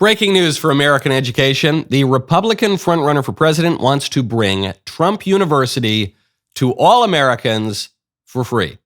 Breaking news for American education. The Republican frontrunner for president wants to bring Trump University to all Americans for free.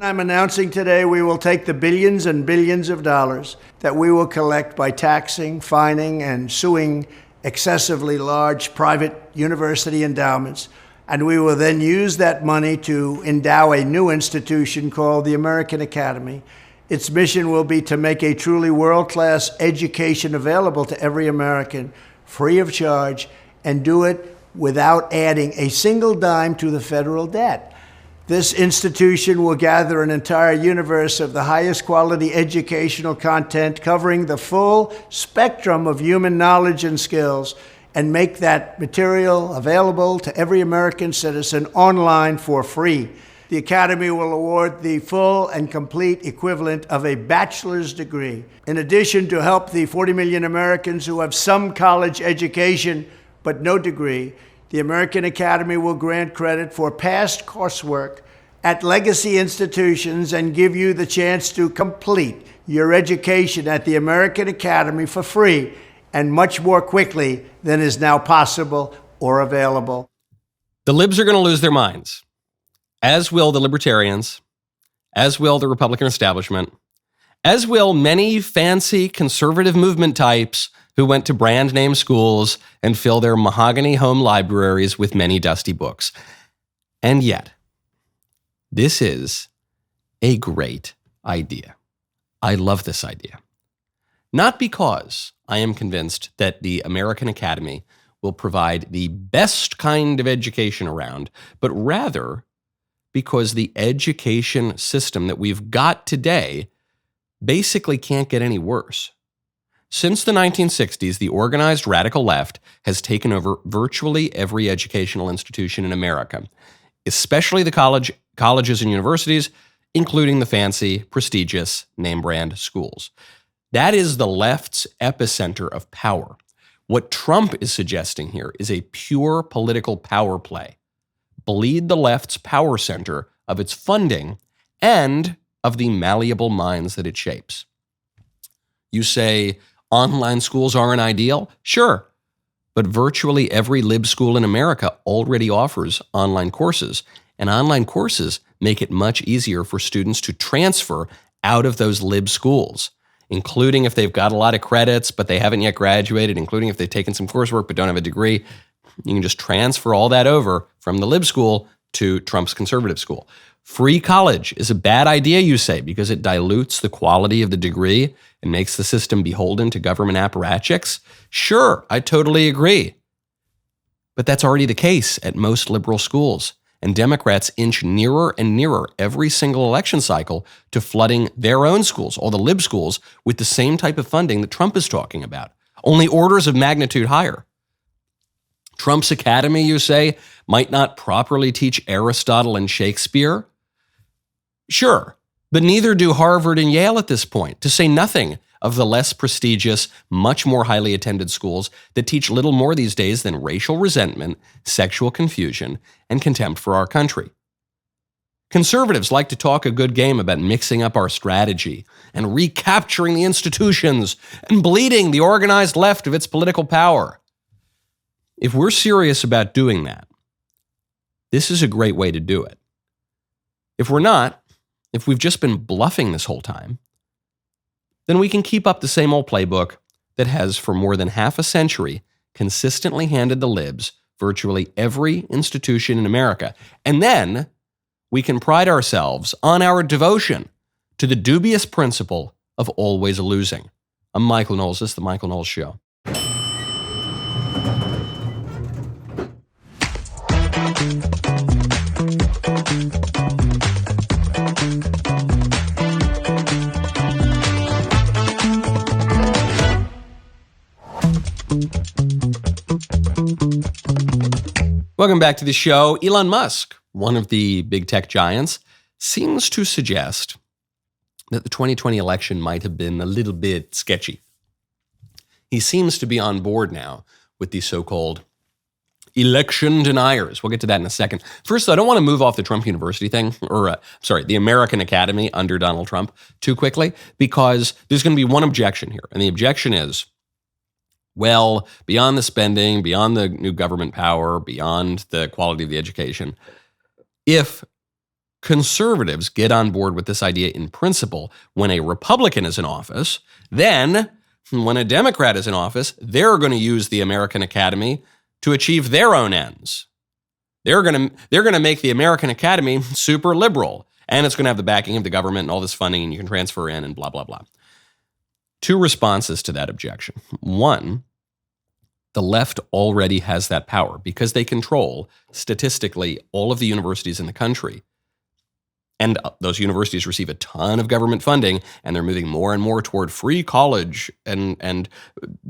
I'm announcing today we will take the billions and billions of dollars that we will collect by taxing, fining, and suing excessively large private university endowments, and we will then use that money to endow a new institution called the American Academy. Its mission will be to make a truly world-class education available to every American, free of charge, and do it without adding a single dime to the federal debt. This institution will gather an entire universe of the highest quality educational content covering the full spectrum of human knowledge and skills, and make that material available to every American citizen online for free. The Academy will award the full and complete equivalent of a bachelor's degree. In addition, to help the 40 million Americans who have some college education but no degree, the American Academy will grant credit for past coursework at legacy institutions and give you the chance to complete your education at the American Academy for free and much more quickly than is now possible or available. The libs are going to lose their minds, as will the libertarians, as will the Republican establishment, as will many fancy conservative movement types who went to brand name schools and fill their mahogany home libraries with many dusty books. And yet, this is a great idea. I love this idea. Not because I am convinced that the American Academy will provide the best kind of education around, but rather because the education system that we've got today basically can't get any worse. Since the 1960s, the organized radical left has taken over virtually every educational institution in America, especially the colleges and universities, including the fancy, prestigious, name-brand schools. That is the left's epicenter of power. What Trump is suggesting here is a pure political power play. Bleed the left's power center of its funding and of the malleable minds that it shapes. You say online schools aren't ideal? Sure, but virtually every lib school in America already offers online courses, and online courses make it much easier for students to transfer out of those lib schools, including if they've got a lot of credits but they haven't yet graduated, including if they've taken some coursework but don't have a degree. You can just transfer all that over from the lib school to Trump's conservative school. Free college is a bad idea, you say, because it dilutes the quality of the degree and makes the system beholden to government apparatchiks. Sure, I totally agree. But that's already the case at most liberal schools, and Democrats inch nearer and nearer every single election cycle to flooding their own schools, all the lib schools, with the same type of funding that Trump is talking about, only orders of magnitude higher. Trump's academy, you say, might not properly teach Aristotle and Shakespeare? Sure, but neither do Harvard and Yale at this point, to say nothing of the less prestigious, much more highly attended schools that teach little more these days than racial resentment, sexual confusion, and contempt for our country. Conservatives like to talk a good game about mixing up our strategy and recapturing the institutions and bleeding the organized left of its political power. If we're serious about doing that, this is a great way to do it. If we're not, if we've just been bluffing this whole time, then we can keep up the same old playbook that has for more than half a century consistently handed the libs virtually every institution in America. And then we can pride ourselves on our devotion to the dubious principle of always losing. I'm Michael Knowles. This is The Michael Knowles Show. Welcome back to the show. Elon Musk, one of the big tech giants, seems to suggest that the 2020 election might have been a little bit sketchy. He seems to be on board now with the so-called election deniers. We'll get to that in a second. First, though, I don't want to move off the Trump University thing, the American Academy under Donald Trump too quickly, because there's going to be one objection here. And the objection is, well, beyond the spending, beyond the new government power, beyond the quality of the education, if conservatives get on board with this idea in principle when a Republican is in office, then when a Democrat is in office, they're going to use the American Academy to achieve their own ends. They're going to make the American Academy super liberal, and it's going to have the backing of the government and all this funding, and you can transfer in and blah, blah, blah. Two responses to that objection. One, the left already has that power because they control, statistically, all of the universities in the country. And those universities receive a ton of government funding, and they're moving more and more toward free college and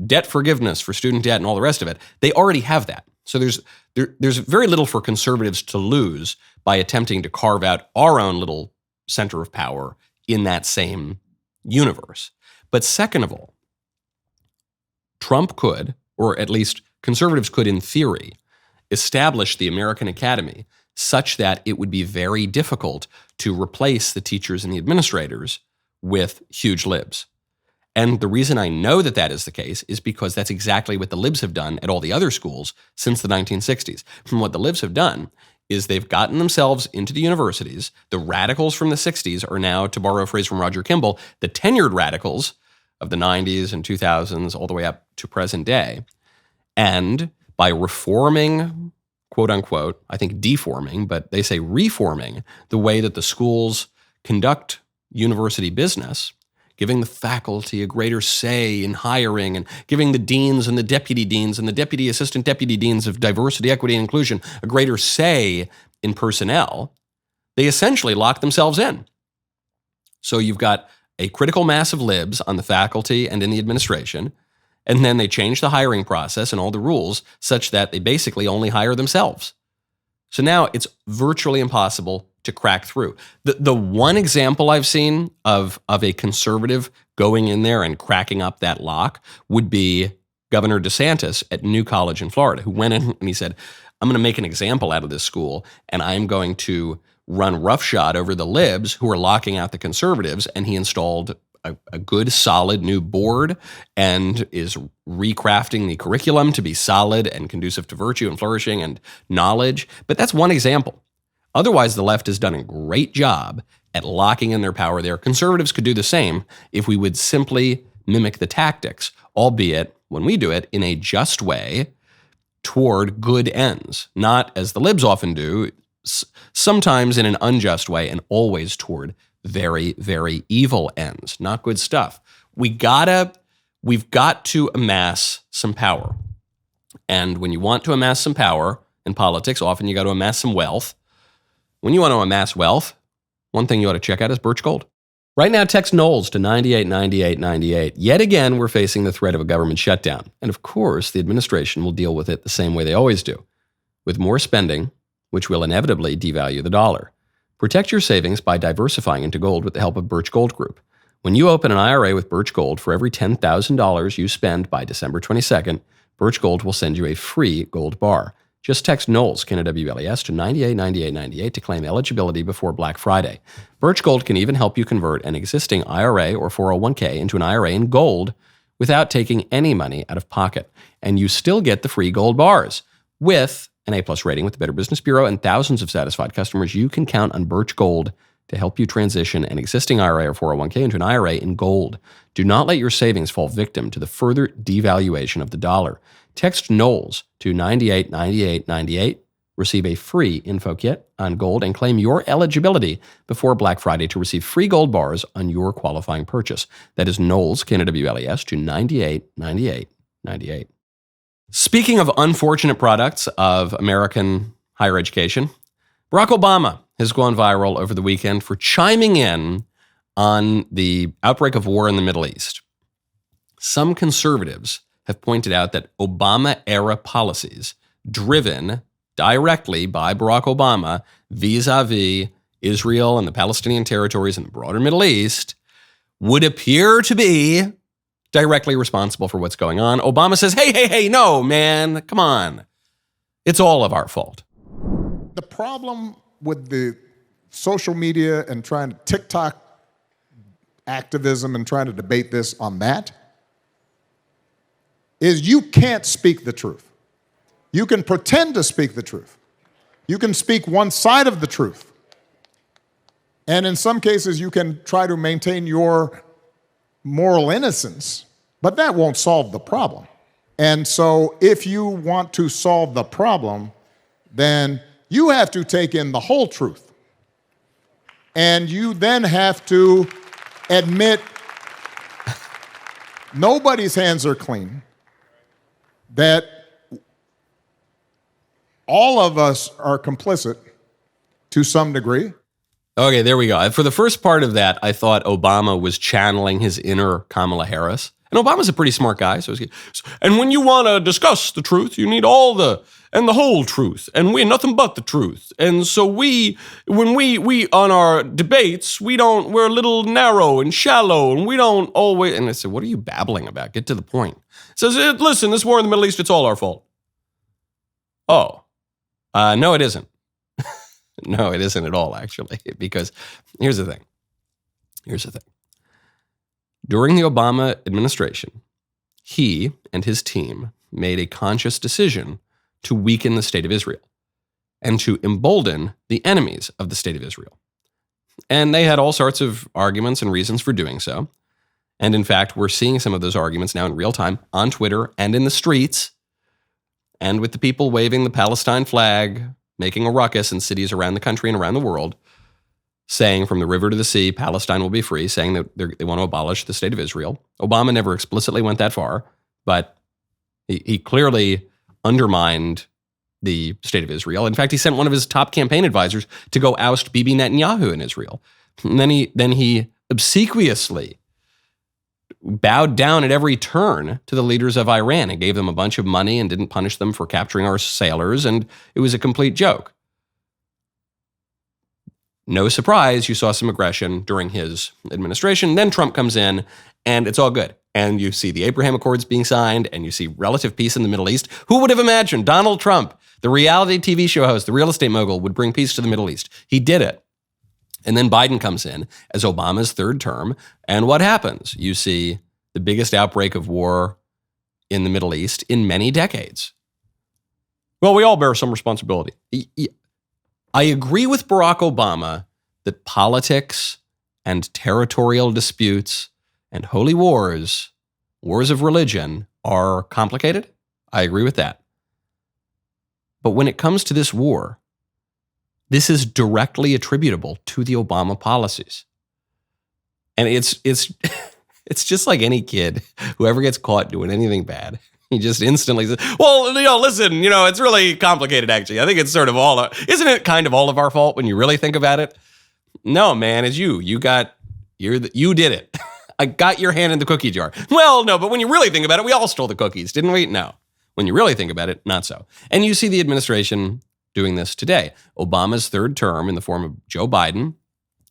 debt forgiveness for student debt and all the rest of it. They already have that. So there's very little for conservatives to lose by attempting to carve out our own little center of power in that same universe. But second of all, Trump could, or at least conservatives could in theory, establish the American Academy such that it would be very difficult to replace the teachers and the administrators with huge libs. And the reason I know that that is the case is because that's exactly what the libs have done at all the other schools since the 1960s. And what the libs have done is they've gotten themselves into the universities. The radicals from the 60s are now, to borrow a phrase from Roger Kimball, the tenured radicals of the 90s and 2000s all the way up to present day. And by reforming, quote unquote, I think deforming, but they say reforming the way that the schools conduct university business, giving the faculty a greater say in hiring and giving the deans and the deputy deans and the deputy assistant deputy deans of diversity, equity, and inclusion a greater say in personnel, they essentially lock themselves in. So you've got a critical mass of libs on the faculty and in the administration, and then they change the hiring process and all the rules such that they basically only hire themselves. So now it's virtually impossible to crack through. The one example I've seen of a conservative going in there and cracking up that lock would be Governor DeSantis at New College in Florida, who went in and he said, I'm going to make an example out of this school, and I'm going to run roughshod over the libs who are locking out the conservatives. And he installed a good, solid new board and is recrafting the curriculum to be solid and conducive to virtue and flourishing and knowledge. But that's one example. Otherwise, the left has done a great job at locking in their power there. Conservatives could do the same if we would simply mimic the tactics, albeit when we do it in a just way toward good ends, not as the libs often do, sometimes in an unjust way and always toward very, very evil ends, not good stuff. We've got to amass some power. And when you want to amass some power in politics, often you got to amass some wealth. When you want to amass wealth, one thing you ought to check out is Birch Gold. Right now, text Knowles to 989898. Yet again, we're facing the threat of a government shutdown. And of course, the administration will deal with it the same way they always do, with more spending, which will inevitably devalue the dollar. Protect your savings by diversifying into gold with the help of Birch Gold Group. When you open an IRA with Birch Gold, for every $10,000 you spend by December 22nd, Birch Gold will send you a free gold bar. Just text Knowles, KNWLES, to 989898 to claim eligibility before Black Friday. Birch Gold can even help you convert an existing IRA or 401k into an IRA in gold without taking any money out of pocket. And you still get the free gold bars. With an A+ rating with the Better Business Bureau and thousands of satisfied customers, you can count on Birch Gold to help you transition an existing IRA or 401k into an IRA in gold. Do not let your savings fall victim to the further devaluation of the dollar. Text Knowles to 989898. Receive a free info kit on gold and claim your eligibility before Black Friday to receive free gold bars on your qualifying purchase. That is Knowles, KNWLES, to 989898. Speaking of unfortunate products of American higher education, Barack Obama has gone viral over the weekend for chiming in on the outbreak of war in the Middle East. Some conservatives have pointed out that Obama-era policies, driven directly by Barack Obama vis-a-vis Israel and the Palestinian territories and the broader Middle East, would appear to be directly responsible for what's going on. Obama says, hey, no, man, come on. It's all of our fault. The problem with the social media and trying to TikTok activism and trying to debate this on that is you can't speak the truth. You can pretend to speak the truth. You can speak one side of the truth. And in some cases, you can try to maintain your moral innocence, but that won't solve the problem. And so if you want to solve the problem, then you have to take in the whole truth. And you then have to admit nobody's hands are clean, that all of us are complicit to some degree. Okay, there we go. For the first part of that, I thought Obama was channeling his inner Kamala Harris. And Obama's a pretty smart guy. And when you want to discuss the truth, you need all the whole truth. And we're nothing but the truth. And so when we on our debates, we're a little narrow and shallow, and we don't always. And I said, what are you babbling about? Get to the point. He says, listen, this war in the Middle East, it's all our fault. Oh, no, it isn't. No, it isn't at all, actually, because here's the thing. During the Obama administration, he and his team made a conscious decision to weaken the state of Israel and to embolden the enemies of the state of Israel. And they had all sorts of arguments and reasons for doing so. And in fact, we're seeing some of those arguments now in real time on Twitter and in the streets, and with the people waving the Palestine flag, making a ruckus in cities around the country and around the world, saying from the river to the sea, Palestine will be free, saying that they want to abolish the state of Israel. Obama never explicitly went that far, but he clearly undermined the state of Israel. In fact, he sent one of his top campaign advisors to go oust Bibi Netanyahu in Israel. And then he obsequiously bowed down at every turn to the leaders of Iran and gave them a bunch of money and didn't punish them for capturing our sailors, and it was a complete joke. No surprise, you saw some aggression during his administration. Then Trump comes in, and it's all good. And you see the Abraham Accords being signed, and you see relative peace in the Middle East. Who would have imagined Donald Trump, the reality TV show host, the real estate mogul, would bring peace to the Middle East? He did it. And then Biden comes in as Obama's third term, and what happens? You see the biggest outbreak of war in the Middle East in many decades. Well, we all bear some responsibility. I agree with Barack Obama that politics and territorial disputes and holy wars, wars of religion, are complicated. I agree with that. But when it comes to this war, this is directly attributable to the Obama policies. And it's just like any kid who ever gets caught doing anything bad. He just instantly says, well, listen, it's really complicated, actually. I think it's sort of isn't it kind of all of our fault when you really think about it? No, man, it's you. You did it. I got your hand in the cookie jar. Well, no, but when you really think about it, we all stole the cookies, didn't we? No. When you really think about it, not so. And you see the administration doing this today. Obama's third term, in the form of Joe Biden,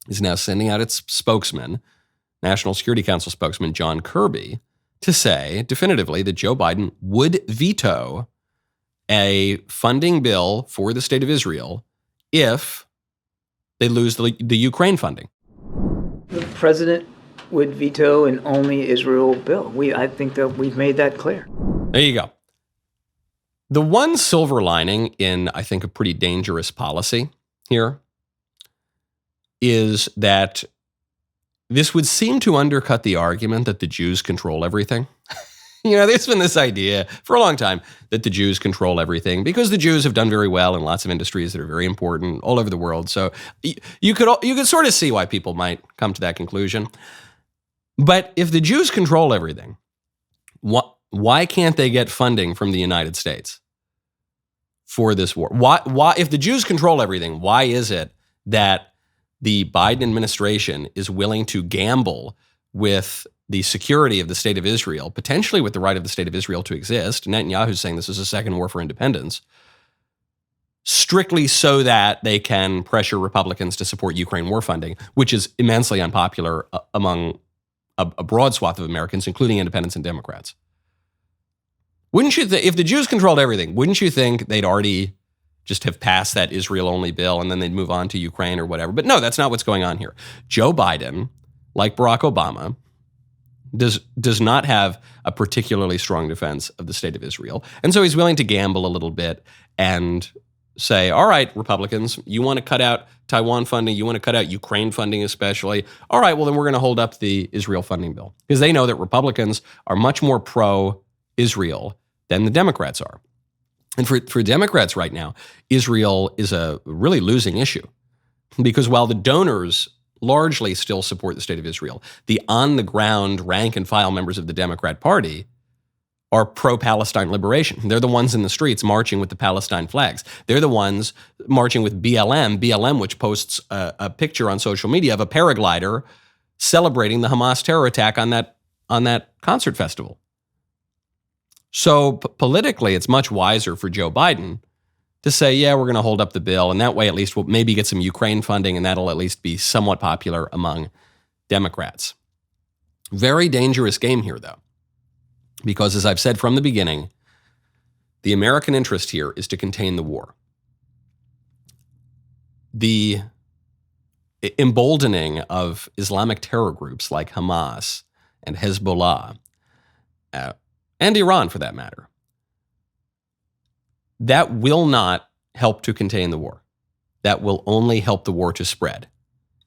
is now sending out its spokesman, National Security Council spokesman John Kirby, to say definitively that Joe Biden would veto a funding bill for the state of Israel if they lose the Ukraine funding. The president would veto an only Israel bill. I think that we've made that clear. There you go. The one silver lining in, I think, a pretty dangerous policy here is that this would seem to undercut the argument that the Jews control everything. There's been this idea for a long time that the Jews control everything because the Jews have done very well in lots of industries that are very important all over the world. So you could sort of see why people might come to that conclusion. But if the Jews control everything, why can't they get funding from the United States for this war? Why, if the Jews control everything, why is it that the Biden administration is willing to gamble with the security of the state of Israel, potentially with the right of the state of Israel to exist? Netanyahu's saying this is a second war for independence, strictly so that they can pressure Republicans to support Ukraine war funding, which is immensely unpopular among a broad swath of Americans, including independents and Democrats. Wouldn't you if the Jews controlled everything, wouldn't you think they'd already just have passed that Israel-only bill and then they'd move on to Ukraine or whatever? But no, that's not what's going on here. Joe Biden, like Barack Obama, does not have a particularly strong defense of the state of Israel. And so he's willing to gamble a little bit and say, all right, Republicans, you want to cut out Taiwan funding, you want to cut out Ukraine funding especially. All right, well, then we're going to hold up the Israel funding bill. Because they know that Republicans are much more pro-Israel than the Democrats are. And for Democrats right now, Israel is a really losing issue. Because while the donors largely still support the state of Israel, the on-the-ground rank-and-file members of the Democrat Party are pro-Palestine liberation. They're the ones in the streets marching with the Palestine flags. They're the ones marching with BLM, which posts a picture on social media of a paraglider celebrating the Hamas terror attack on that concert festival. So politically, it's much wiser for Joe Biden to say, yeah, we're going to hold up the bill, and that way at least we'll maybe get some Ukraine funding, and that'll at least be somewhat popular among Democrats. Very dangerous game here, though, because as I've said from the beginning, the American interest here is to contain the war. The emboldening of Islamic terror groups like Hamas and Hezbollah, and Iran for that matter, that will not help to contain the war. That will only help the war to spread.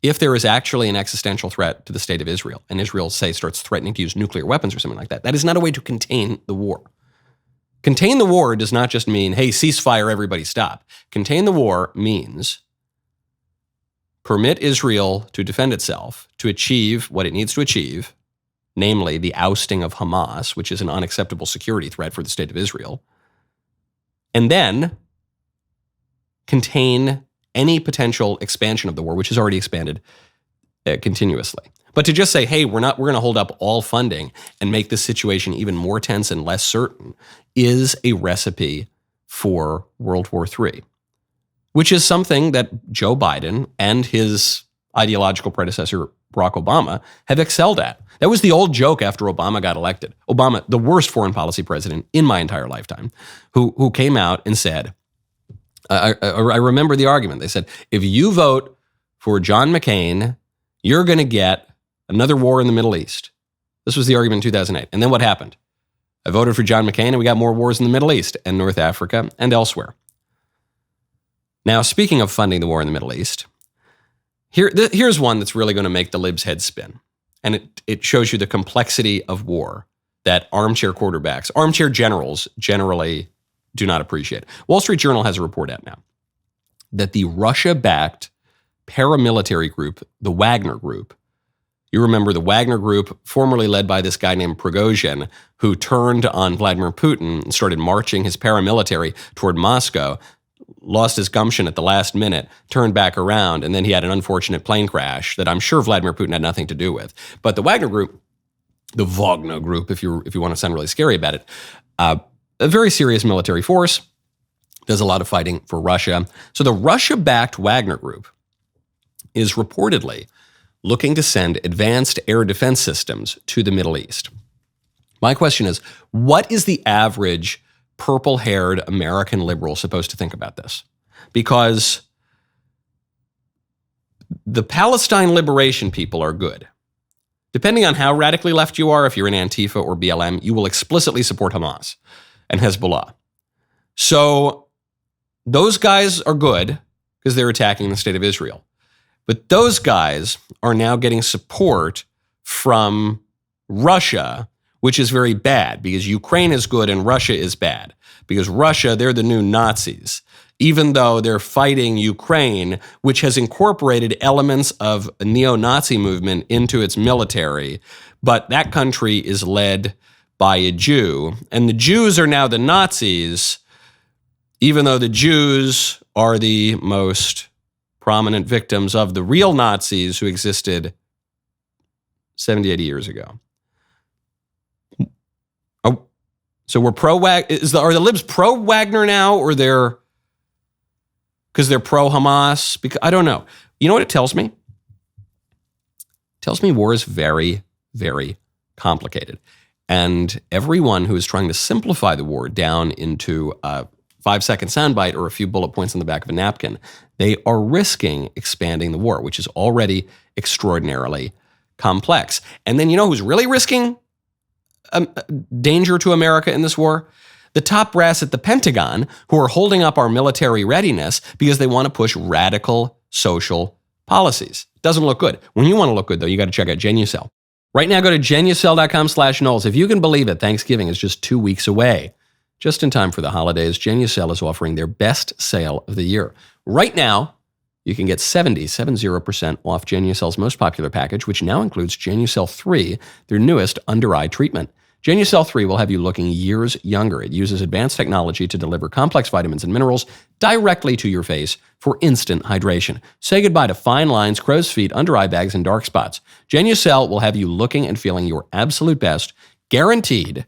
If there is actually an existential threat to the state of Israel, and Israel, say, starts threatening to use nuclear weapons or something like that, that is not a way to contain the war. Contain the war does not just mean, hey, ceasefire, everybody stop. Contain the war means permit Israel to defend itself, to achieve what it needs to achieve, namely the ousting of Hamas, which is an unacceptable security threat for the state of Israel, and then contain any potential expansion of the war, which has already expanded continuously. But to just say, hey, we're going to hold up all funding and make this situation even more tense and less certain is a recipe for World War III, which is something that Joe Biden and his ideological predecessor, Barack Obama, have excelled at. That was the old joke after Obama got elected. Obama, the worst foreign policy president in my entire lifetime, who came out and said, I remember the argument. They said, if you vote for John McCain, you're going to get another war in the Middle East. This was the argument in 2008. And then what happened? I voted for John McCain and we got more wars in the Middle East and North Africa and elsewhere. Now, speaking of funding the war in the Middle East, here's one that's really going to make the libs' heads spin. And it shows you the complexity of war that armchair quarterbacks, armchair generals generally do not appreciate. Wall Street Journal has a report out now that the Russia-backed paramilitary group, the Wagner Group, you remember the Wagner Group, formerly led by this guy named Prigozhin, who turned on Vladimir Putin and started marching his paramilitary toward Moscow, lost his gumption at the last minute, turned back around, and then he had an unfortunate plane crash that I'm sure Vladimir Putin had nothing to do with. But the Wagner Group, the Wagner Group, if you want to sound really scary about it, a very serious military force, does a lot of fighting for Russia. So the Russia-backed Wagner Group is reportedly looking to send advanced air defense systems to the Middle East. My question is, what is the average purple-haired American liberal supposed to think about this? Because the Palestine liberation people are good. Depending on how radically left you are, if you're in Antifa or BLM, you will explicitly support Hamas and Hezbollah. So those guys are good because they're attacking the state of Israel. But those guys are now getting support from Russia, which is very bad because Ukraine is good and Russia is bad. Because Russia, they're the new Nazis, even though they're fighting Ukraine, which has incorporated elements of a neo-Nazi movement into its military. But that country is led by a Jew. And the Jews are now the Nazis, even though the Jews are the most prominent victims of the real Nazis who existed 70, 80 years ago. Oh, so we're pro-Wagner. Are the libs pro-Wagner now, or they're because they're pro-Hamas? Because I don't know. You know what it tells me? It tells me war is very, very complicated. And everyone who is trying to simplify the war down into a 5-second soundbite or a few bullet points on the back of a napkin, they are risking expanding the war, which is already extraordinarily complex. And then you know who's really risking danger to America in this war? The top brass at the Pentagon, who are holding up our military readiness because they want to push radical social policies. Doesn't look good. When you want to look good, though, you got to check out Genucel. Right now, go to Genucel.com/Knowles. If you can believe it, Thanksgiving is just 2 weeks away. Just in time for the holidays, Genucel is offering their best sale of the year. Right now, you can get 70% off Genucel's most popular package, which now includes Genucel 3, their newest under-eye treatment. Genucel 3 will have you looking years younger. It uses advanced technology to deliver complex vitamins and minerals directly to your face for instant hydration. Say goodbye to fine lines, crow's feet, under-eye bags, and dark spots. Genucel will have you looking and feeling your absolute best, guaranteed,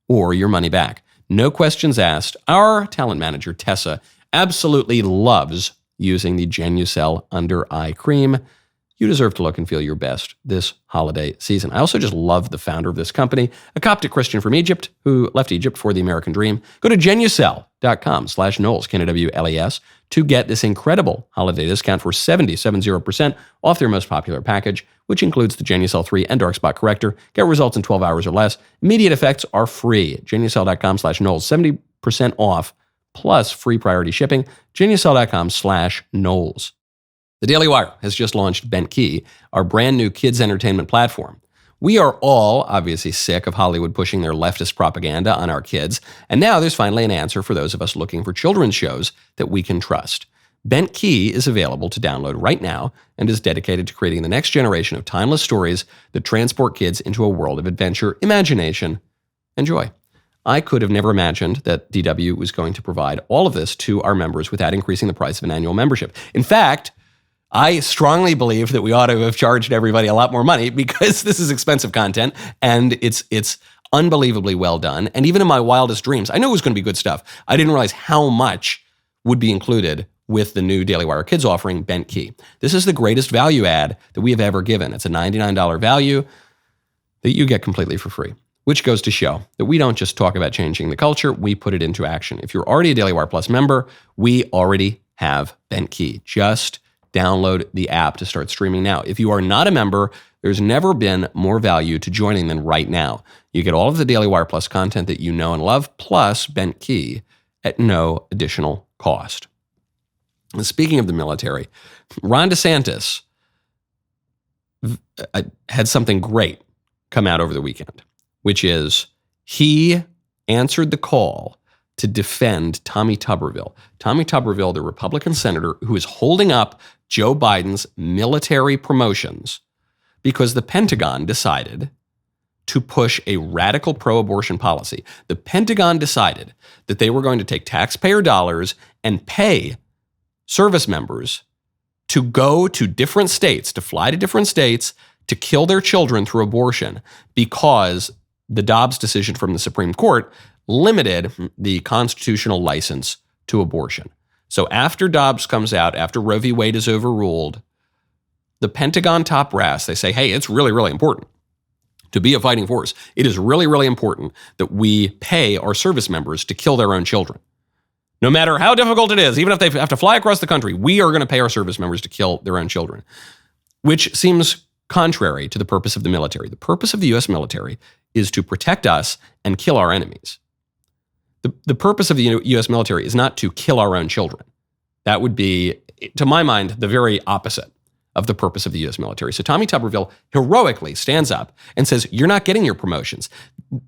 or your money back. No questions asked. Our talent manager, Tessa, absolutely loves using the Genucel under-eye cream. You deserve to look and feel your best this holiday season. I also just love the founder of this company, a Coptic Christian from Egypt who left Egypt for the American dream. Go to Genucel.com/Knowles, Knowles, to get this incredible holiday discount for 70% off their most popular package, which includes the Genucel 3 and dark spot corrector. Get results in 12 hours or less. Immediate effects are free. Genucel.com/Knowles, 70% off plus free priority shipping. Genucel.com/Knowles. The Daily Wire has just launched Bentkey, our brand new kids entertainment platform. We are all obviously sick of Hollywood pushing their leftist propaganda on our kids, and now there's finally an answer for those of us looking for children's shows that we can trust. Bentkey is available to download right now and is dedicated to creating the next generation of timeless stories that transport kids into a world of adventure, imagination, and joy. I could have never imagined that DW was going to provide all of this to our members without increasing the price of an annual membership. In fact, I strongly believe that we ought to have charged everybody a lot more money because this is expensive content and it's unbelievably well done. And even in my wildest dreams, I knew it was going to be good stuff. I didn't realize how much would be included with the new Daily Wire Kids offering, Bentkey. This is the greatest value add that we have ever given. It's a $99 value that you get completely for free, which goes to show that we don't just talk about changing the culture, we put it into action. If you're already a Daily Wire Plus member, we already have Bentkey. Just download the app to start streaming now. If you are not a member, there's never been more value to joining than right now. You get all of the Daily Wire Plus content that you know and love, plus Bentkey at no additional cost. And speaking of the military, Ron DeSantis had something great come out over the weekend, which is he answered the call to defend Tommy Tuberville. Tommy Tuberville, the Republican senator who is holding up Joe Biden's military promotions because the Pentagon decided to push a radical pro-abortion policy. The Pentagon decided that they were going to take taxpayer dollars and pay service members to go to different states, to fly to different states, to kill their children through abortion because the Dobbs decision from the Supreme Court limited the constitutional license to abortion. So after Dobbs comes out, after Roe v. Wade is overruled, the Pentagon top brass, they say, hey, it's really, really important to be a fighting force. It is really, really important that we pay our service members to kill their own children. No matter how difficult it is, even if they have to fly across the country, we are going to pay our service members to kill their own children, which seems contrary to the purpose of the military. The purpose of the U.S. military is to protect us and kill our enemies. The purpose of the U.S. military is not to kill our own children. That would be, to my mind, the very opposite of the purpose of the U.S. military. So Tommy Tuberville heroically stands up and says, you're not getting your promotions.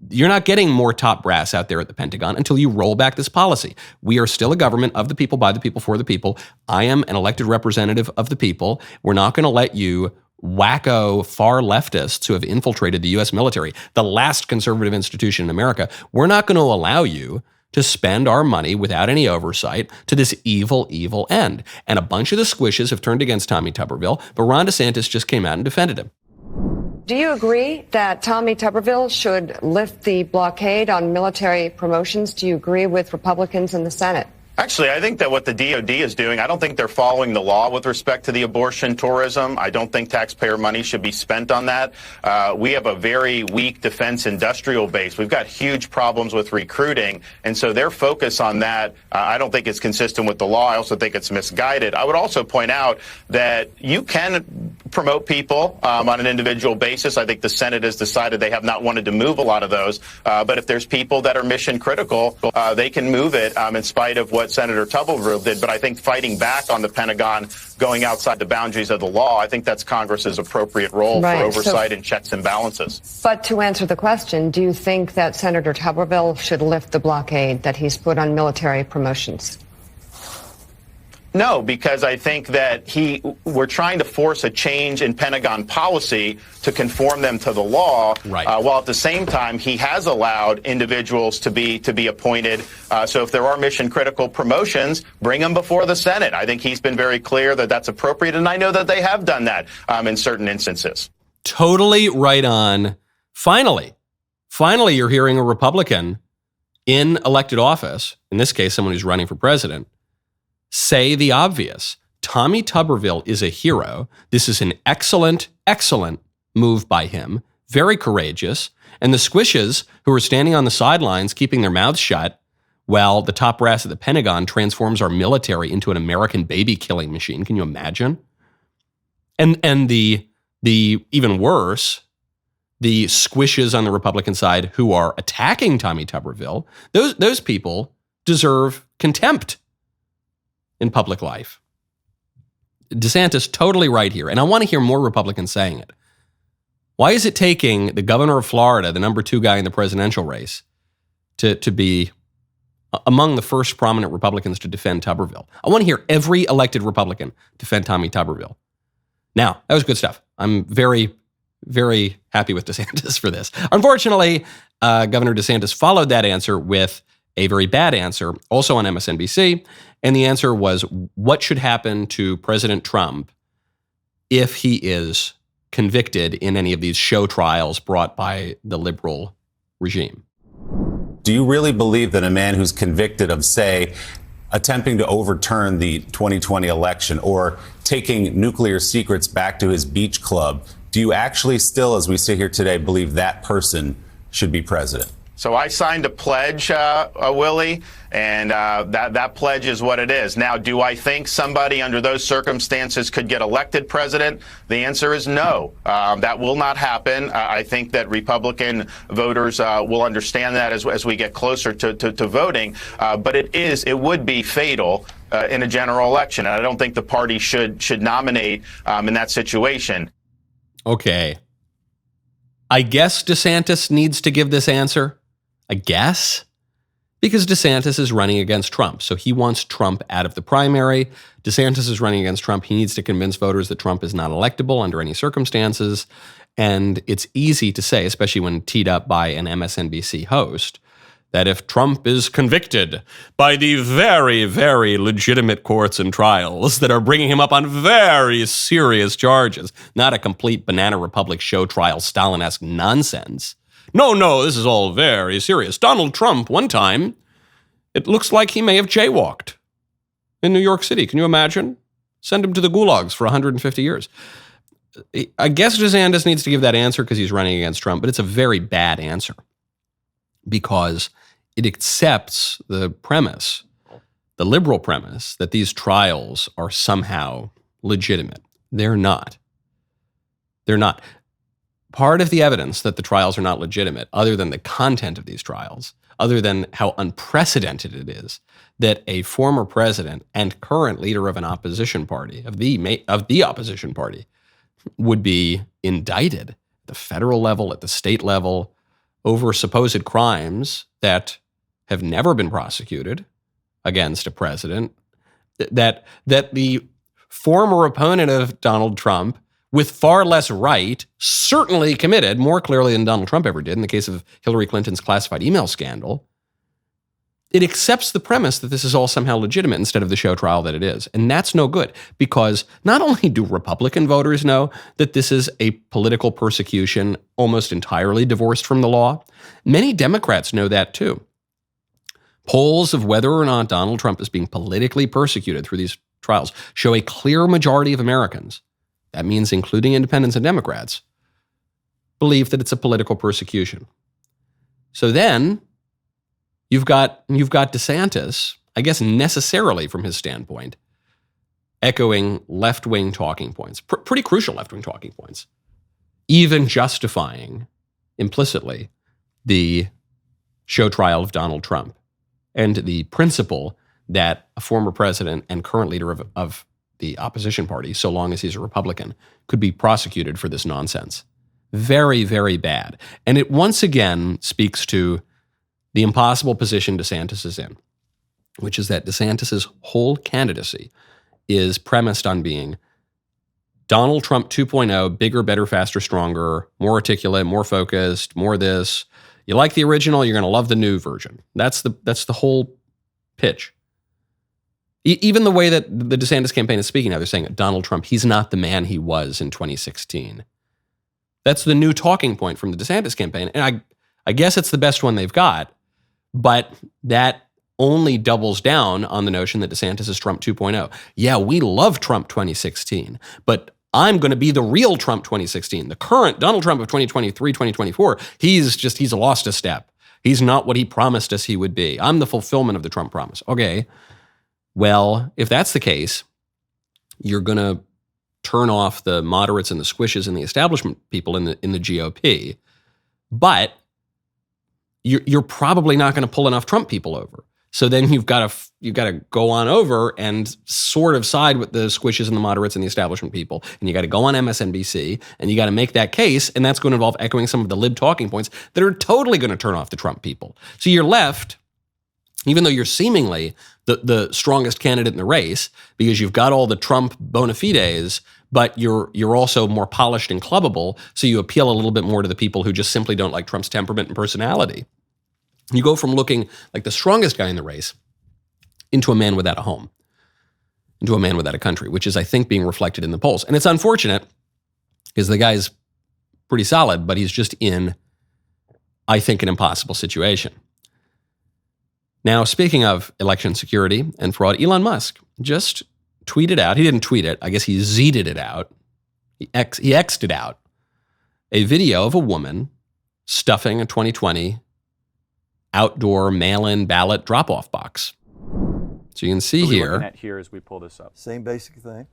You're not getting more top brass out there at the Pentagon until you roll back this policy. We are still a government of the people, by the people, for the people. I am an elected representative of the people. We're not going to let you wacko far leftists who have infiltrated the U.S. military, the last conservative institution in America. We're not going to allow you to spend our money without any oversight to this evil, evil end. And a bunch of the squishes have turned against Tommy Tuberville, but Ron DeSantis just came out and defended him. Do you agree that Tommy Tuberville should lift the blockade on military promotions? Do you agree with Republicans in the Senate? Actually, I think that what the DOD is doing, I don't think they're following the law with respect to the abortion tourism. I don't think taxpayer money should be spent on that. We have a very weak defense industrial base. We've got huge problems with recruiting. And so their focus on that, I don't think is consistent with the law. I also think it's misguided. I would also point out that you can promote people on an individual basis. I think the Senate has decided they have not wanted to move a lot of those. But if there's people that are mission critical, they can move it in spite of what Senator Tuberville did. But I think fighting back on the Pentagon going outside the boundaries of the law, I think that's Congress's appropriate role for oversight and checks and balances. But to answer the question, do you think that Senator Tuberville should lift the blockade that he's put on military promotions? No, because I think that we're trying to force a change in Pentagon policy to conform them to the law, while at the same time he has allowed individuals to be appointed. So if there are mission critical promotions, bring them before the Senate. I think he's been very clear that that's appropriate, and I know that they have done that in certain instances. Totally right on. Finally, you're hearing a Republican in elected office, in this case, someone who's running for president, say the obvious. Tommy Tuberville is a hero. This is an excellent, excellent move by him. Very courageous. And the squishes who are standing on the sidelines, keeping their mouths shut, while the top brass at the Pentagon transforms our military into an American baby killing machine. Can you imagine? And the even worse, the squishes on the Republican side who are attacking Tommy Tuberville, those people deserve contempt in public life. DeSantis totally right here. And I want to hear more Republicans saying it. Why is it taking the governor of Florida, the number 2 guy in the presidential race, to be among the first prominent Republicans to defend Tuberville? I want to hear every elected Republican defend Tommy Tuberville. Now, that was good stuff. I'm very, very happy with DeSantis for this. Unfortunately, Governor DeSantis followed that answer with a very bad answer, also on MSNBC. And the answer was, what should happen to President Trump if he is convicted in any of these show trials brought by the liberal regime? Do you really believe that a man who's convicted of, say, attempting to overturn the 2020 election or taking nuclear secrets back to his beach club, do you actually still, as we sit here today, believe that person should be president? So I signed a pledge, Willie, and that pledge is what it is. Now, do I think somebody under those circumstances could get elected president? The answer is no. That will not happen. I think that Republican voters will understand that as we get closer to voting. But it would be fatal in a general election. And I don't think the party should nominate in that situation. Okay. I guess DeSantis needs to give this answer. I guess, because DeSantis is running against Trump. So he wants Trump out of the primary. DeSantis is running against Trump. He needs to convince voters that Trump is not electable under any circumstances. And it's easy to say, especially when teed up by an MSNBC host, that if Trump is convicted by the very, very legitimate courts and trials that are bringing him up on very serious charges, not a complete Banana Republic show trial Stalin-esque nonsense. No, this is all very serious. Donald Trump, one time, it looks like he may have jaywalked in New York City. Can you imagine? Send him to the gulags for 150 years. I guess DeSantis needs to give that answer because he's running against Trump, but it's a very bad answer because it accepts the premise, the liberal premise, that these trials are somehow legitimate. They're not. They're not. Part of the evidence that the trials are not legitimate, other than the content of these trials, other than how unprecedented it is that a former president and current leader of an opposition party, of the opposition party, would be indicted at the federal level, at the state level, over supposed crimes that have never been prosecuted against a president, that the former opponent of Donald Trump, with far less right, certainly committed, more clearly than Donald Trump ever did in the case of Hillary Clinton's classified email scandal. It accepts the premise that this is all somehow legitimate instead of the show trial that it is. And that's no good, because not only do Republican voters know that this is a political persecution almost entirely divorced from the law, many Democrats know that too. Polls of whether or not Donald Trump is being politically persecuted through these trials show a clear majority of Americans, that means including independents and Democrats, believe that it's a political persecution. So then you've got DeSantis, I guess necessarily from his standpoint, echoing left-wing talking points, pretty crucial left-wing talking points, even justifying implicitly the show trial of Donald Trump and the principle that a former president and current leader of the opposition party, so long as he's a Republican, could be prosecuted for this nonsense. Very, very bad. And it once again speaks to the impossible position DeSantis is in, which is that DeSantis's whole candidacy is premised on being Donald Trump 2.0, bigger, better, faster, stronger, more articulate, more focused, more this. You like the original, you're going to love the new version. That's the whole pitch. Even the way that the DeSantis campaign is speaking now, they're saying Donald Trump, he's not the man he was in 2016. That's the new talking point from the DeSantis campaign. And I guess it's the best one they've got, but that only doubles down on the notion that DeSantis is Trump 2.0. Yeah, we love Trump 2016, but I'm going to be the real Trump 2016. The current Donald Trump of 2023, 2024, he's lost a step. He's not what he promised us he would be. I'm the fulfillment of the Trump promise. Okay, well, if that's the case, you're going to turn off the moderates and the squishes and the establishment people in the GOP, but you're probably not going to pull enough Trump people over. So then you've got to go on over and sort of side with the squishes and the moderates and the establishment people, and you got to go on MSNBC and you got to make that case, and that's going to involve echoing some of the lib talking points that are totally going to turn off the Trump people. So you're left, even though you're seemingly the strongest candidate in the race because you've got all the Trump bona fides, but you're also more polished and clubbable, so you appeal a little bit more to the people who just simply don't like Trump's temperament and personality. You go from looking like the strongest guy in the race into a man without a home, into a man without a country, which is, I think, being reflected in the polls. And it's unfortunate because the guy's pretty solid, but he's just in, I think, an impossible situation. Now, speaking of election security and fraud, Elon Musk just tweeted out, he didn't tweet it, I guess he Z'd it out, he X'd it out, a video of a woman stuffing a 2020 outdoor mail-in ballot drop-off box. So you can see what are we here. Looking at here as we pull this up. Same basic thing.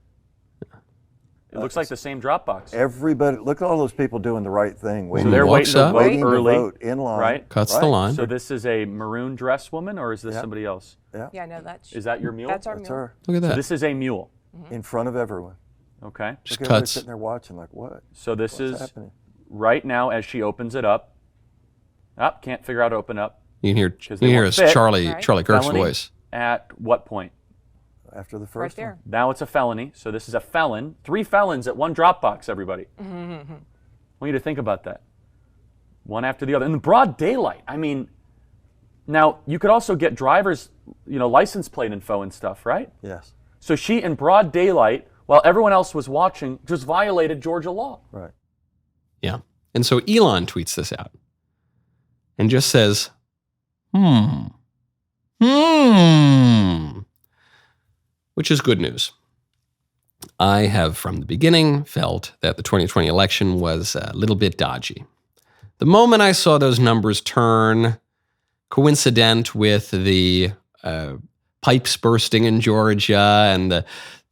It looks like the same drop box. Everybody, look at all those people doing the right thing. So they're waiting to vote early, to vote in line, right? Cuts the line. So this is a maroon dress woman, or is this somebody else? Yeah, no, that's. Is that your mule? That's our that's mule. her. Look at that. So this is a mule. In front of everyone. Okay. Just Look at everybody cuts. sitting there watching like, what? So this What's is happening? right now as she opens it up. Can't figure out how to open up. You can hear, they won't it's fit. Charlie Right. Kirk's Felony voice. At what point? After the Right first there. Now it's a felony. So this is a felon. 3 felons at one drop box, everybody. I want you to think about that. One after the other. In broad daylight. I mean, now you could also get driver's, license plate info and stuff, right? one? Yes. So she, in broad daylight, while everyone else was watching, just violated Georgia law. Right. Yeah. And so Elon tweets this out and just says, which is good news. I have from the beginning felt that the 2020 election was a little bit dodgy. The moment I saw those numbers turn, coincident with the pipes bursting in Georgia and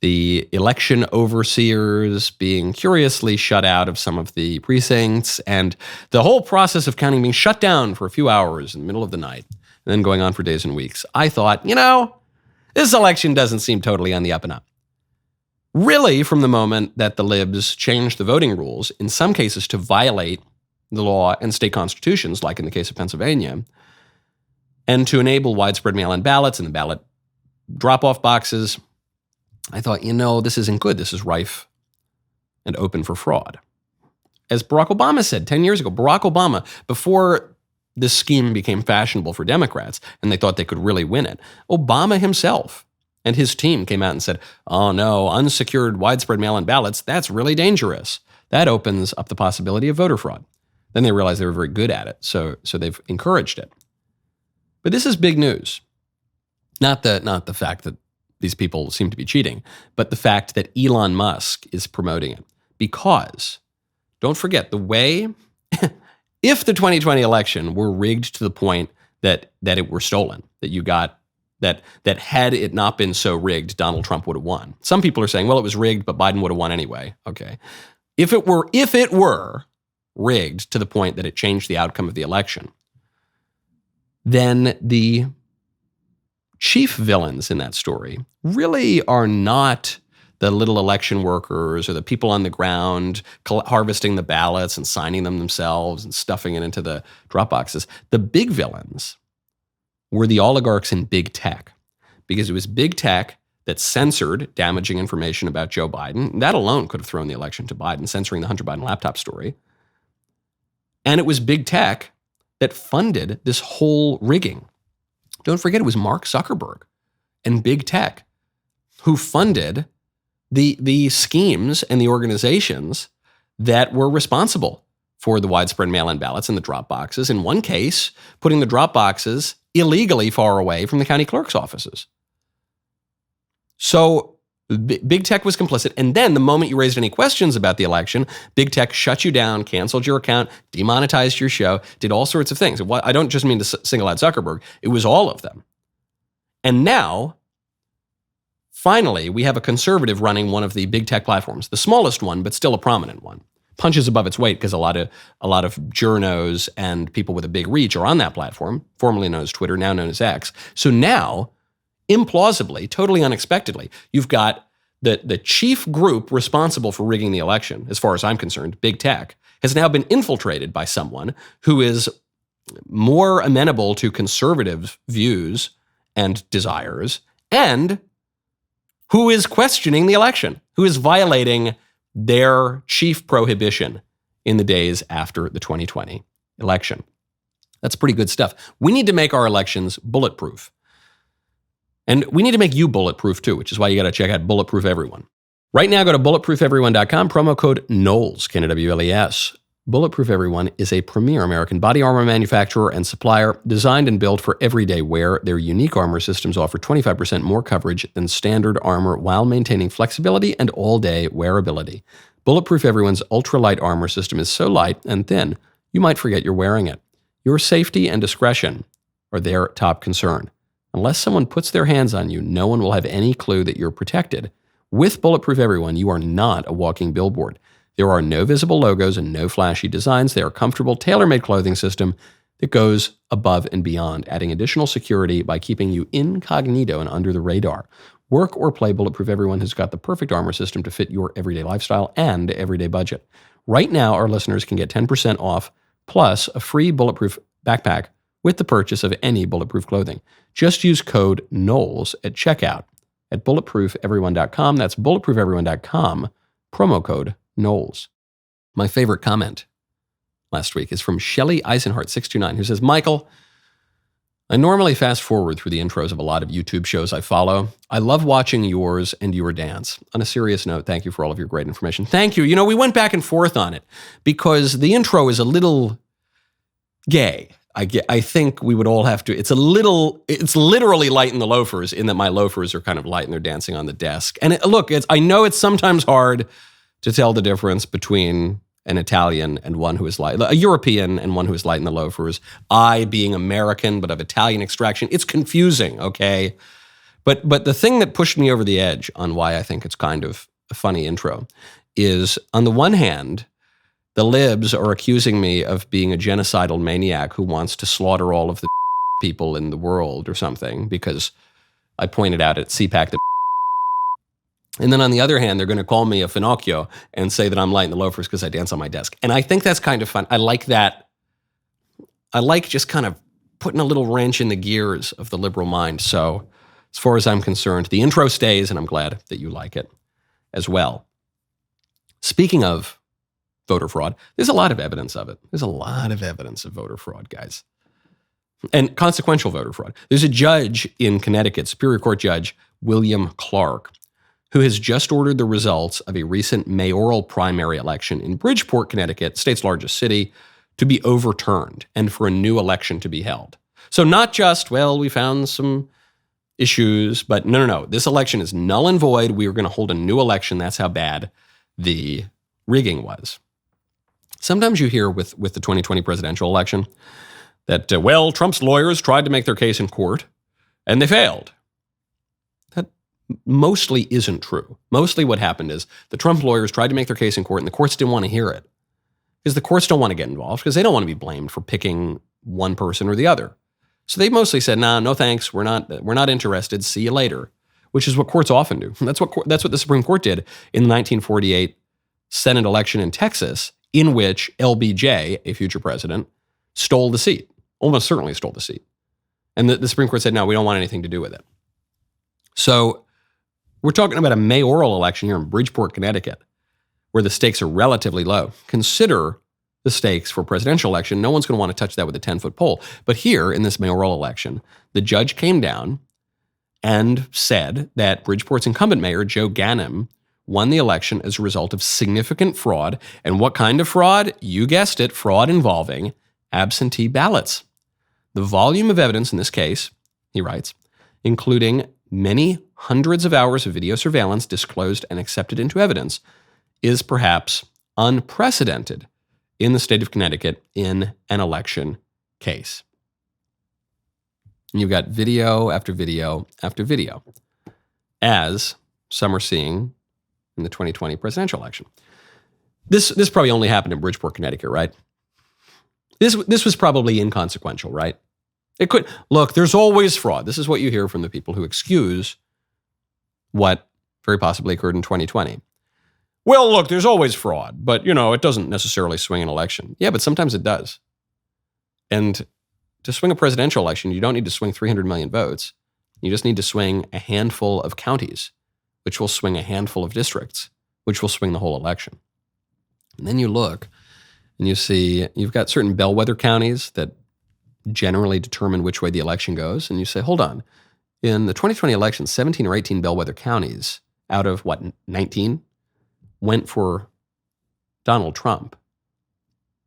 the election overseers being curiously shut out of some of the precincts and the whole process of counting being shut down for a few hours in the middle of the night and then going on for days and weeks, I thought, this election doesn't seem totally on the up and up. Really, from the moment that the libs changed the voting rules, in some cases to violate the law and state constitutions, like in the case of Pennsylvania, and to enable widespread mail-in ballots and the ballot drop-off boxes, I thought, this isn't good. This is rife and open for fraud. As Barack Obama said 10 years ago, Barack Obama, before this scheme became fashionable for Democrats and they thought they could really win it, Obama himself and his team came out and said, oh no, unsecured widespread mail-in ballots, that's really dangerous. That opens up the possibility of voter fraud. Then they realized they were very good at it, so they've encouraged it. But this is big news. Not the fact that these people seem to be cheating, but the fact that Elon Musk is promoting it. Because, don't forget, the way, if the 2020 election were rigged to the point that it were stolen, that you got that had it not been so rigged, Donald Trump would have won. Some people are saying, well, it was rigged, but Biden would have won anyway. Okay. If it were rigged to the point that it changed the outcome of the election, then the chief villains in that story really are not the little election workers or the people on the ground harvesting the ballots and signing them themselves and stuffing it into the drop boxes. The big villains were the oligarchs in big tech, because it was big tech that censored damaging information about Joe Biden. That alone could have thrown the election to Biden, censoring the Hunter Biden laptop story. And it was big tech that funded this whole rigging. Don't forget, it was Mark Zuckerberg and big tech who funded the schemes and the organizations that were responsible for the widespread mail-in ballots and the drop boxes. In one case, putting the drop boxes illegally far away from the county clerk's offices. So big tech was complicit. And then the moment you raised any questions about the election, big tech shut you down, canceled your account, demonetized your show, did all sorts of things. I don't just mean to single out Zuckerberg. It was all of them. And now, finally, we have a conservative running one of the big tech platforms, the smallest one, but still a prominent one. Punches above its weight because a lot of journos and people with a big reach are on that platform, formerly known as Twitter, now known as X. So now, implausibly, totally unexpectedly, you've got the chief group responsible for rigging the election, as far as I'm concerned, big tech, has now been infiltrated by someone who is more amenable to conservative views and desires, and who is questioning the election, who is violating their chief prohibition in the days after the 2020 election. That's pretty good stuff. We need to make our elections bulletproof. And we need to make you bulletproof too, which is why you got to check out Bulletproof Everyone. Right now, go to bulletproofeveryone.com, promo code Knowles, Knowles. Bulletproof Everyone is a premier American body armor manufacturer and supplier designed and built for everyday wear. Their unique armor systems offer 25% more coverage than standard armor while maintaining flexibility and all-day wearability. Bulletproof Everyone's ultralight armor system is so light and thin, you might forget you're wearing it. Your safety and discretion are their top concern. Unless someone puts their hands on you, no one will have any clue that you're protected. With Bulletproof Everyone, you are not a walking billboard. There are no visible logos and no flashy designs. They are a comfortable, tailor-made clothing system that goes above and beyond, adding additional security by keeping you incognito and under the radar. Work or play, Bulletproof Everyone has got the perfect armor system to fit your everyday lifestyle and everyday budget. Right now, our listeners can get 10% off plus a free Bulletproof backpack with the purchase of any Bulletproof clothing. Just use code Knowles at checkout at bulletproofeveryone.com. That's bulletproofeveryone.com, promo code Knowles. My favorite comment last week is from Shelley Eisenhart 629, who says, Michael, I normally fast forward through the intros of a lot of YouTube shows I follow. I love watching yours and your dance. On a serious note, thank you for all of your great information. Thank you. You know, we went back and forth on it because the intro is a little gay. I think we would all have to, it's literally light in the loafers in that my loafers are kind of light and they're dancing on the desk. And I know it's sometimes hard to tell the difference between an Italian and one who is light, a European and one who is light in the loafers. I being American, but of Italian extraction, it's confusing, okay? But the thing that pushed me over the edge on why I think it's kind of a funny intro is, on the one hand, the libs are accusing me of being a genocidal maniac who wants to slaughter all of the people in the world or something because I pointed out at CPAC that. And then on the other hand, they're going to call me a Finocchio and say that I'm light in the loafers because I dance on my desk. And I think that's kind of fun. I like that. I like just kind of putting a little wrench in the gears of the liberal mind. So as far as I'm concerned, the intro stays, and I'm glad that you like it as well. Speaking of voter fraud, there's a lot of evidence of it. There's a lot of evidence of voter fraud, guys. And consequential voter fraud. There's a judge in Connecticut, Superior Court Judge William Clark, who has just ordered the results of a recent mayoral primary election in Bridgeport, Connecticut, state's largest city, to be overturned and for a new election to be held. So not just, well, we found some issues, but no. This election is null and void. We are going to hold a new election. That's how bad the rigging was. Sometimes you hear with the 2020 presidential election that, well, Trump's lawyers tried to make their case in court, and they failed. That mostly isn't true. Mostly what happened is the Trump lawyers tried to make their case in court, and the courts didn't want to hear it. Because the courts don't want to get involved, because they don't want to be blamed for picking one person or the other. So they mostly said, "Nah, no thanks. We're not interested. See you later," which is what courts often do. That's what the Supreme Court did in the 1948 Senate election in Texas, in which LBJ, a future president, stole the seat. Almost certainly stole the seat. And the Supreme Court said, "No, we don't want anything to do with it." So we're talking about a mayoral election here in Bridgeport, Connecticut, where the stakes are relatively low. Consider the stakes for a presidential election. No one's going to want to touch that with a 10-foot pole. But here in this mayoral election, the judge came down and said that Bridgeport's incumbent mayor, Joe Ganim, won the election as a result of significant fraud. And what kind of fraud? You guessed it, fraud involving absentee ballots. The volume of evidence in this case, he writes, including many hundreds of hours of video surveillance disclosed and accepted into evidence, is perhaps unprecedented in the state of Connecticut in an election case. And you've got video after video after video, as some are seeing in the 2020 presidential election. This probably only happened in Bridgeport, Connecticut, right? This was probably inconsequential, right? It could, look, there's always fraud. This is what you hear from the people who excuse what very possibly occurred in 2020. Well, look, there's always fraud, but, it doesn't necessarily swing an election. Yeah, but sometimes it does. And to swing a presidential election, you don't need to swing 300 million votes. You just need to swing a handful of counties, which will swing a handful of districts, which will swing the whole election. And then you look and you see you've got certain bellwether counties that generally determine which way the election goes. And you say, hold on, in the 2020 election, 17 or 18 bellwether counties out of 19 went for Donald Trump.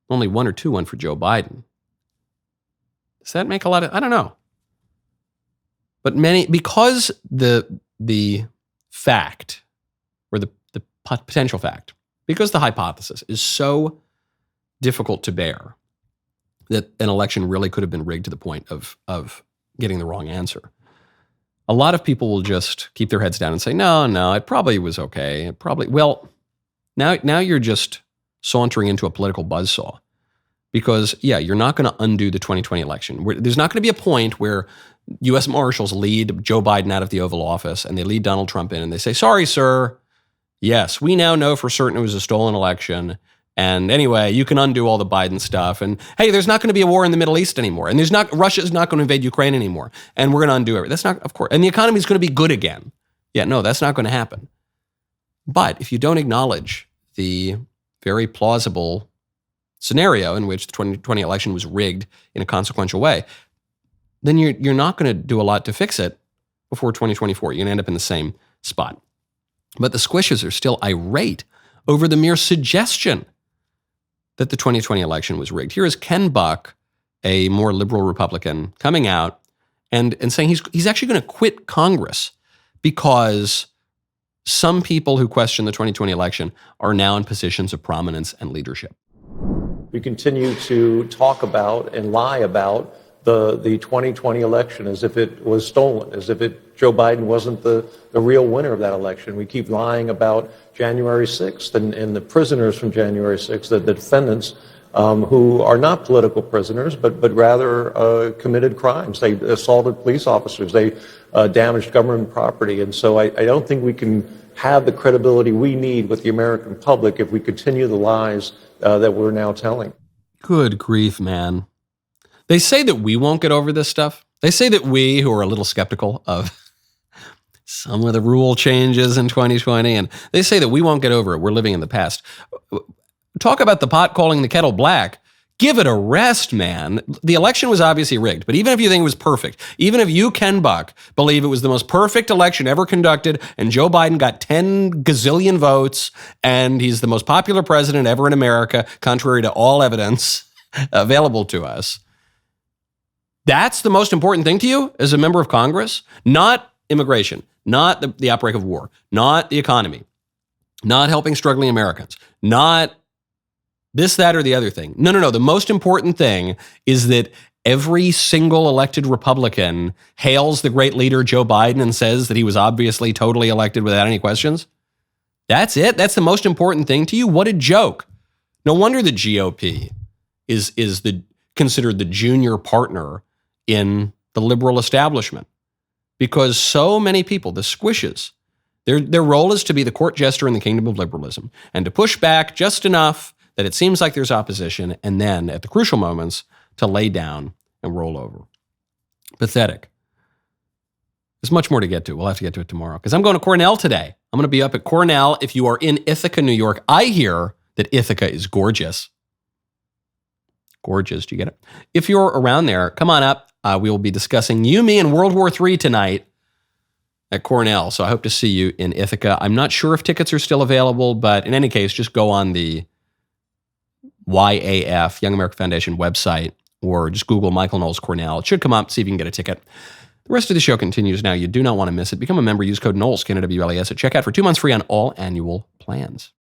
Only 1 or 2 went for Joe Biden. Does that make a lot of, I don't know. But because the fact, or the potential fact, because the hypothesis is so difficult to bear that an election really could have been rigged to the point of getting the wrong answer, a lot of people will just keep their heads down and say, no, it probably was okay. Now you're just sauntering into a political buzzsaw, because, you're not going to undo the 2020 election. There's not going to be a point where U.S. Marshals lead Joe Biden out of the Oval Office and they lead Donald Trump in and they say, sorry, sir. Yes, we now know for certain it was a stolen election. And anyway, you can undo all the Biden stuff. And hey, there's not going to be a war in the Middle East anymore. And Russia's not going to invade Ukraine anymore. And we're going to undo everything. That's not, of course. And the economy is going to be good again. Yeah, no, that's not going to happen. But if you don't acknowledge the very plausible scenario in which the 2020 election was rigged in a consequential way, then you're not going to do a lot to fix it before 2024. You're going to end up in the same spot. But the squishes are still irate over the mere suggestion that the 2020 election was rigged. Here is Ken Buck, a more liberal Republican, coming out and saying he's actually going to quit Congress because some people who question the 2020 election are now in positions of prominence and leadership. We continue to talk about and lie about the 2020 election as if it was stolen, as if Joe Biden wasn't the real winner of that election. We keep lying about January 6th and the prisoners from January 6th, the defendants who are not political prisoners, but rather committed crimes. They assaulted police officers. They damaged government property. And so I don't think we can have the credibility we need with the American public if we continue the lies that we're now telling. Good grief, man. They say that we won't get over this stuff. They say that we, who are a little skeptical of some of the rule changes in 2020, and they say that we won't get over it. We're living in the past. Talk about the pot calling the kettle black. Give it a rest, man. The election was obviously rigged, but even if you think it was perfect, even if you, Ken Buck, believe it was the most perfect election ever conducted and Joe Biden got 10 gazillion votes and he's the most popular president ever in America, contrary to all evidence available to us, that's the most important thing to you as a member of Congress? Not immigration, not the outbreak of war, not the economy, not helping struggling Americans, not this, that, or the other thing. No. The most important thing is that every single elected Republican hails the great leader Joe Biden and says that he was obviously totally elected without any questions? That's it? That's the most important thing to you? What a joke. No wonder the GOP is considered the junior partner in the liberal establishment, because so many people, the squishes, their role is to be the court jester in the kingdom of liberalism and to push back just enough that it seems like there's opposition, and then at the crucial moments to lay down and roll over. Pathetic. There's much more to get to. We'll have to get to it tomorrow because I'm going to Cornell today. I'm going to be up at Cornell. If you are in Ithaca, New York, I hear that Ithaca is gorgeous. Gorgeous. Do you get it? If you're around there, come on up. We will be discussing You, Me, and World War III tonight at Cornell. So I hope to see you in Ithaca. I'm not sure if tickets are still available, but in any case, just go on the YAF, Young American Foundation website, or just Google Michael Knowles Cornell. It should come up. See if you can get a ticket. The rest of the show continues now. You do not want to miss it. Become a member. Use code Knowles, KNWLES, at checkout for 2 months free on all annual plans.